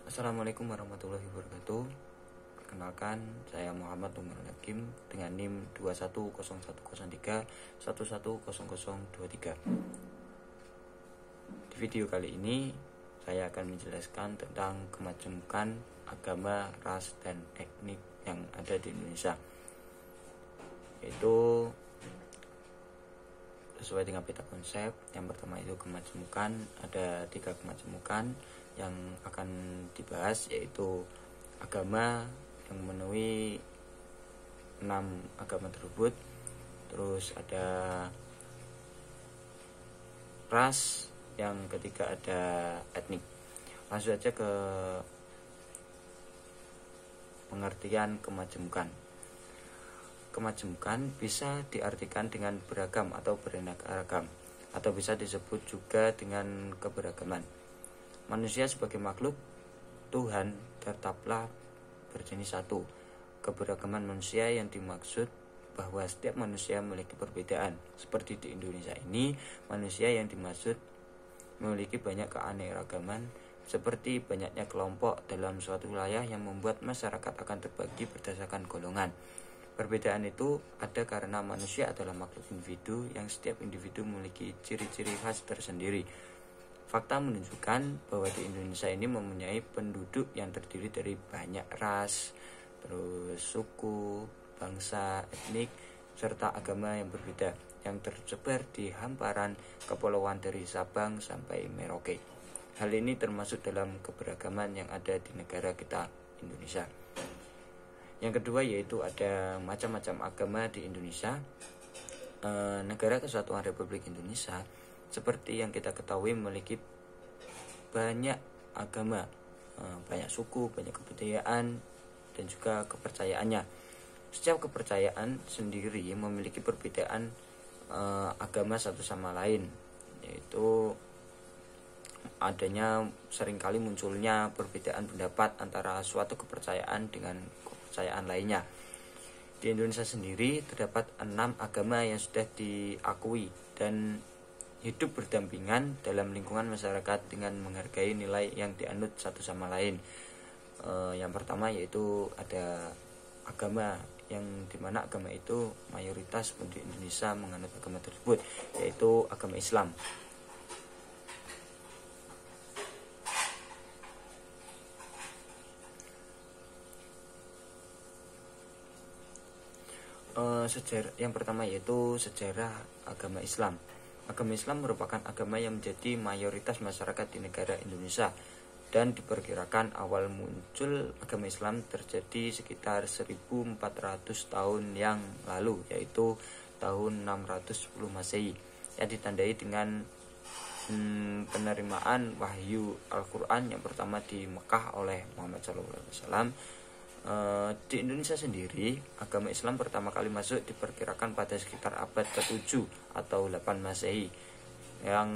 Assalamualaikum warahmatullahi wabarakatuh. Perkenalkan, saya Muhammad Umar Hakim dengan NIM 210103110023. Di video kali ini saya akan menjelaskan tentang kemajemukan agama, ras, dan etnik yang ada di Indonesia. Itu sesuai dengan peta konsep. Yang pertama itu kemajemukan. Ada 3 kemajemukan yang akan dibahas, yaitu agama yang memenuhi 6 agama tersebut. Terus ada ras, yang ketiga ada etnik. Langsung saja ke pengertian kemajemukan. Kemajemukan bisa diartikan dengan beragam atau beraneka ragam, atau bisa disebut juga dengan keberagaman. Manusia sebagai makhluk Tuhan tetaplah berjenis satu. Keberagaman manusia yang dimaksud bahwa setiap manusia memiliki perbedaan. Seperti di Indonesia ini, manusia yang dimaksud memiliki banyak keanekaragaman, seperti banyaknya kelompok dalam suatu wilayah yang membuat masyarakat akan terbagi berdasarkan golongan. Perbedaan itu ada karena manusia adalah makhluk individu yang setiap individu memiliki ciri-ciri khas tersendiri. Fakta menunjukkan bahwa di Indonesia ini mempunyai penduduk yang terdiri dari banyak ras, terus suku, bangsa, etnik, serta agama yang berbeda yang tersebar di hamparan kepulauan dari Sabang sampai Merauke. Hal ini termasuk dalam keberagaman yang ada di negara kita, Indonesia. Yang kedua yaitu ada macam-macam agama di Indonesia. Negara Kesatuan Republik Indonesia, seperti yang kita ketahui, memiliki banyak agama, banyak suku, banyak kebudayaan, dan juga kepercayaannya. Setiap kepercayaan sendiri memiliki perbedaan agama satu sama lain, yaitu adanya seringkali munculnya perbedaan pendapat antara suatu kepercayaan dengan kepercayaan lainnya. Di Indonesia sendiri terdapat 6 agama yang sudah diakui dan hidup berdampingan dalam lingkungan masyarakat dengan menghargai nilai yang dianut satu sama lain. Yang pertama yaitu ada agama yang dimana agama itu mayoritas penduduk Indonesia menganut agama tersebut, yaitu agama Islam. Sejarah yang pertama yaitu sejarah agama Islam. Agama Islam merupakan agama yang menjadi mayoritas masyarakat di negara Indonesia, dan diperkirakan awal muncul agama Islam terjadi sekitar 1400 tahun yang lalu, yaitu tahun 610 Masehi, yang ditandai dengan penerimaan wahyu Al-Quran yang pertama di Mekah oleh Muhammad SAW. Di Indonesia sendiri, agama Islam pertama kali masuk diperkirakan pada sekitar abad ke-7 atau 8 Masehi, yang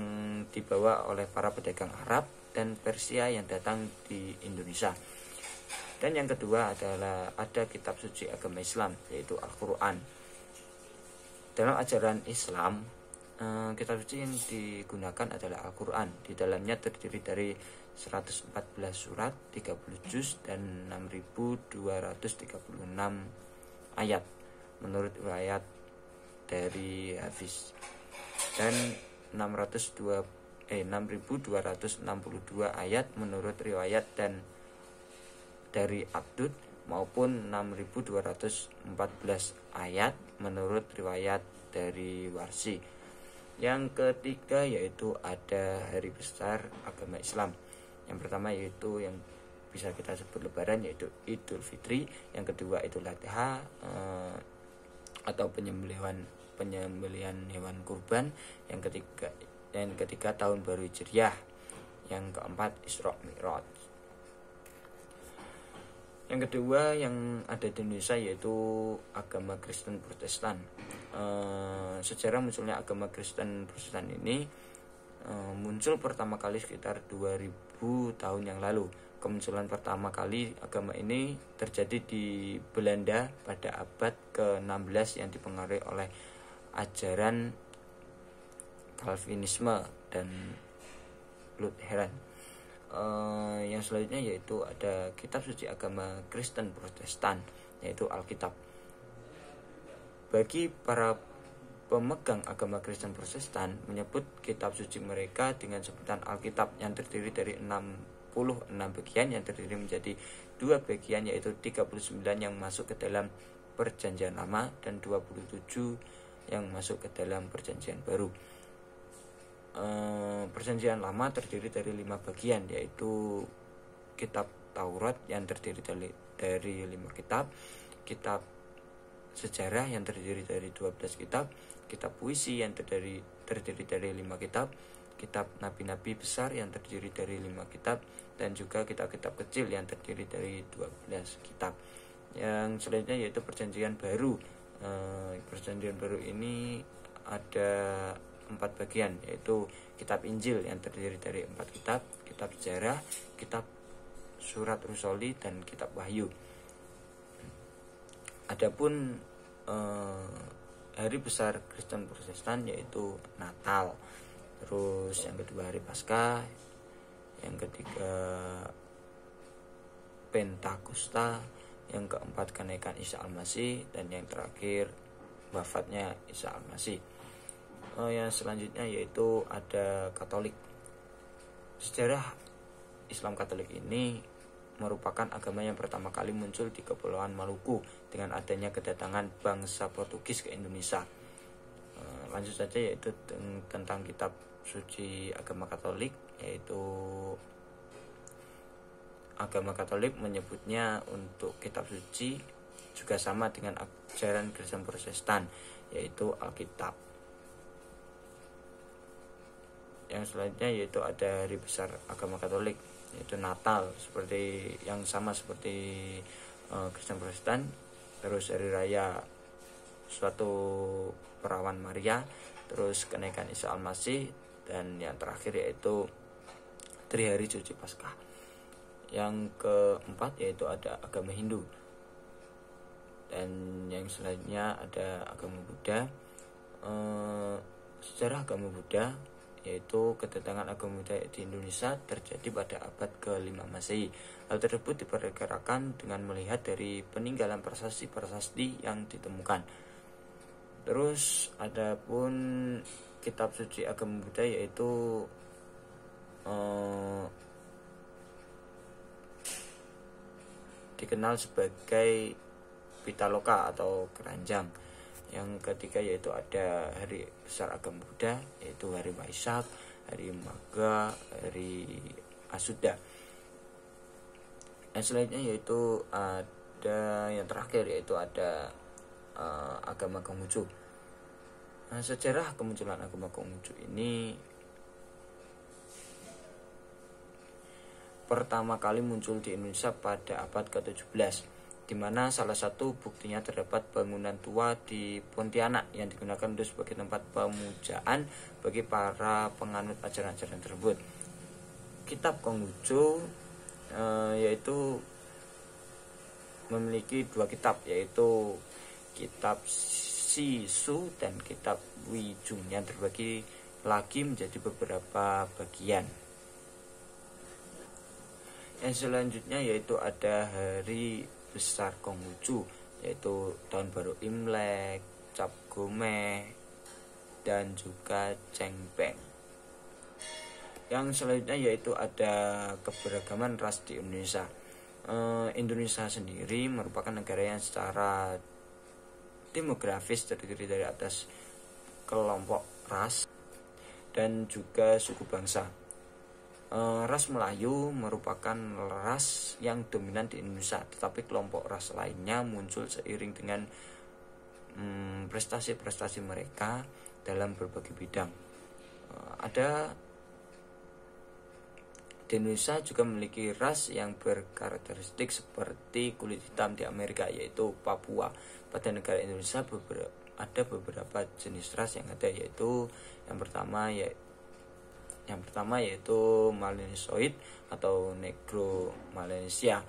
dibawa oleh para pedagang Arab dan Persia yang datang di Indonesia. Dan yang kedua adalah ada kitab suci agama Islam, yaitu Al-Quran. Dalam ajaran Islam, kitab suci yang digunakan adalah Al-Quran. Di dalamnya terdiri dari 114 surat, 30 juz, dan 6236 ayat menurut riwayat dari Hafiz, dan 6262 ayat menurut riwayat dan dari Abdud, maupun 6214 ayat menurut riwayat dari Warsi. Yang ketiga yaitu ada hari besar agama Islam. Yang pertama yaitu yang bisa kita sebut lebaran, yaitu Idul Fitri. Yang kedua itu Idul Adha, atau penyembelihan hewan kurban. Yang ketiga tahun baru Hijriah. Yang keempat Isra Mi'raj. Yang kedua yang ada di Indonesia yaitu agama Kristen Protestan. Sejarah munculnya agama Kristen Protestan ini muncul pertama kali sekitar 2000 tahun yang lalu. Kemunculan pertama kali agama ini terjadi di Belanda pada abad ke-16 yang dipengaruhi oleh ajaran Calvinisme dan Lutheran. Yang selanjutnya yaitu ada kitab suci agama Kristen Protestan, yaitu Alkitab. Bagi para pemegang agama Kristen Protestan menyebut kitab suci mereka dengan sebutan Alkitab yang terdiri dari 66 bagian yang terdiri menjadi 2 bagian, yaitu 39 yang masuk ke dalam Perjanjian Lama dan 27 yang masuk ke dalam Perjanjian Baru. Perjanjian Lama terdiri dari 5 bagian, yaitu kitab Taurat yang terdiri dari 5 kitab, kitab sejarah yang terdiri dari 12 kitab, kitab puisi yang terdiri dari 5 kitab, kitab nabi-nabi besar yang terdiri dari 5 kitab, dan juga kitab-kitab kecil yang terdiri dari 12 kitab. Yang selanjutnya yaitu Perjanjian Baru. Perjanjian Baru ini ada 4 bagian, yaitu kitab Injil yang terdiri dari 4 kitab, kitab sejarah, kitab surat Rusuli, dan kitab Wahyu. Adapun hari besar Kristen Protestan yaitu Natal, terus yang kedua hari Paskah, yang ketiga Pentakosta, yang keempat kenaikan Isa Al-Masih, dan yang terakhir wafatnya Isa Al-Masih. Yang selanjutnya yaitu ada Katolik. Sejarah Islam Katolik ini merupakan agama yang pertama kali muncul di Kepulauan Maluku dengan adanya kedatangan bangsa Portugis ke Indonesia. Lanjut saja yaitu tentang kitab suci agama Katolik, yaitu agama Katolik menyebutnya untuk kitab suci juga sama dengan ajaran Kristen Protestan, yaitu Alkitab. Yang selanjutnya yaitu ada hari besar agama Katolik, yaitu Natal, seperti yang sama seperti Kristen Protestan. Terus hari raya suatu perawan Maria, terus kenaikan Isa Al-Masih, dan yang terakhir yaitu hari suci Paskah. Yang keempat yaitu ada agama Hindu, dan yang selanjutnya ada agama Buddha. Sejarah agama Buddha yaitu kedatangan agama Buddha di Indonesia terjadi pada abad ke-5 Masehi. Hal tersebut diperkirakan dengan melihat dari peninggalan prasasti yang ditemukan. Terus ada pun kitab suci agama Buddha yaitu dikenal sebagai Pitaloka atau keranjang. Yang ketiga yaitu ada hari besar agama Buddha, yaitu hari Waisak, hari Magha, hari Asuda. Yang selanjutnya yaitu ada yang terakhir yaitu ada agama Konghucu. Sejarah kemunculan agama Konghucu ini pertama kali muncul di Indonesia pada abad ke-17, di mana salah satu buktinya terdapat bangunan tua di Pontianak yang digunakan untuk sebagai tempat pemujaan bagi para penganut ajaran-ajaran tersebut. Kitab Konghucu yaitu memiliki 2 kitab, yaitu kitab Sisu dan kitab Wijung, yang terbagi lagi menjadi beberapa bagian. Yang selanjutnya yaitu ada hari besar Konghucu, yaitu tahun baru Imlek, Cap Gomeh, dan juga Cengbeng. Yang selanjutnya yaitu ada keberagaman ras di Indonesia. Indonesia sendiri merupakan negara yang secara demografis terdiri dari atas kelompok ras dan juga suku bangsa. Ras Melayu merupakan ras yang dominan di Indonesia, tetapi kelompok ras lainnya muncul seiring dengan prestasi-prestasi mereka dalam berbagai bidang. Di Indonesia juga memiliki ras yang berkarakteristik seperti kulit hitam di Amerika, yaitu Papua. Pada negara Indonesia ada beberapa jenis ras yang ada, yaitu yang pertama yaitu Melanesoid atau Negro Melanesia.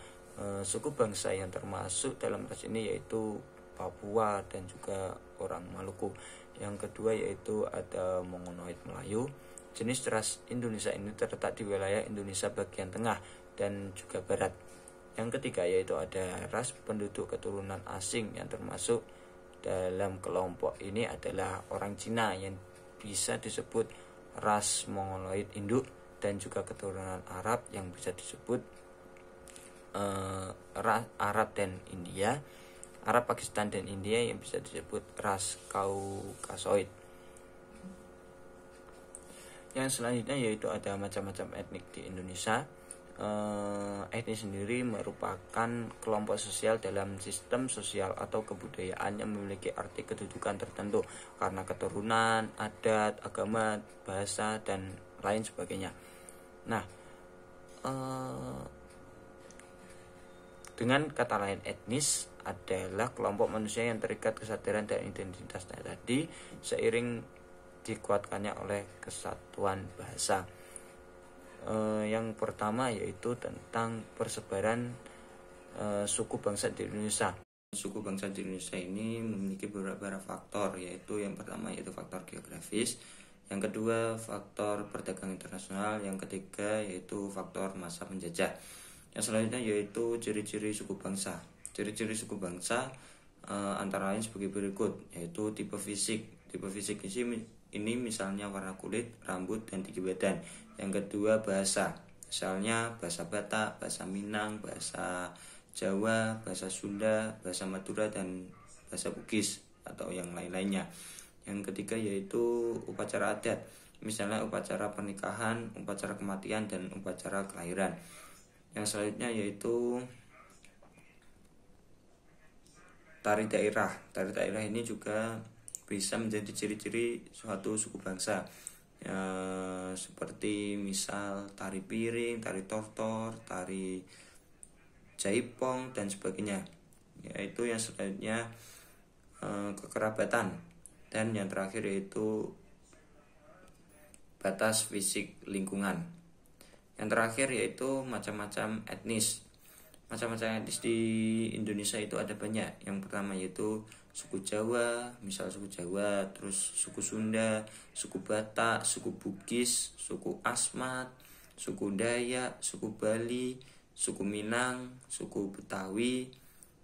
Suku bangsa yang termasuk dalam ras ini yaitu Papua dan juga orang Maluku. Yang kedua yaitu ada Mongonoid Melayu, Jenis ras Indonesia ini terletak di wilayah Indonesia bagian tengah dan juga barat. Yang ketiga yaitu ada ras penduduk keturunan asing, yang termasuk dalam kelompok ini adalah orang Cina yang bisa disebut ras Mongoloid induk, dan juga keturunan Arab yang bisa disebut ras Arab dan India, Arab, Pakistan dan India yang bisa disebut ras Kaukasoid. Yang selanjutnya yaitu ada macam-macam etnik di Indonesia. Etnis sendiri merupakan kelompok sosial dalam sistem sosial atau kebudayaan yang memiliki arti kedudukan tertentu karena keturunan, adat, agama, bahasa, dan lain sebagainya. Nah, dengan kata lain, etnis adalah kelompok manusia yang terikat kesadaran dan identitasnya tadi seiring dikuatkannya oleh kesatuan bahasa. Yang pertama yaitu tentang persebaran suku bangsa di Indonesia. Suku bangsa di Indonesia ini memiliki beberapa faktor, yaitu yang pertama yaitu faktor geografis, yang kedua faktor perdagangan internasional, yang ketiga yaitu faktor masa penjajah. Yang selanjutnya yaitu ciri-ciri suku bangsa. Ciri-ciri suku bangsa antara lain sebagai berikut, yaitu tipe fisik. Tipe fisik ini misalnya warna kulit, rambut, dan tinggi badan. Yang kedua bahasa, misalnya bahasa Batak, bahasa Minang, bahasa Jawa, bahasa Sunda, bahasa Madura, dan bahasa Bugis atau yang lain-lainnya. Yang ketiga yaitu upacara adat, misalnya upacara pernikahan, upacara kematian, dan upacara kelahiran. Yang selanjutnya yaitu tari daerah. Tari daerah ini juga bisa menjadi ciri-ciri suatu suku bangsa, seperti misal tari piring, tari tortor, tari jaipong, dan sebagainya. Yaitu yang selanjutnya kekerabatan, dan yang terakhir yaitu batas fisik lingkungan. Yang terakhir yaitu macam-macam etnis. Macam-macam etnis di Indonesia itu ada banyak. Yang pertama yaitu suku Jawa, misal suku Jawa, terus suku Sunda, suku Batak, suku Bugis, suku Asmat, suku Dayak, suku Bali, suku Minang, suku Betawi,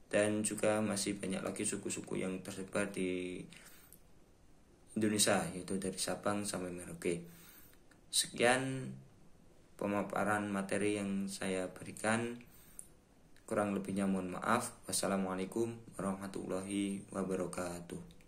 dan juga masih banyak lagi suku-suku yang tersebar di Indonesia, yaitu dari Sabang sampai Merauke. Sekian pemaparan materi yang saya berikan. Kurang lebihnya mohon maaf. Wassalamualaikum warahmatullahi wabarakatuh.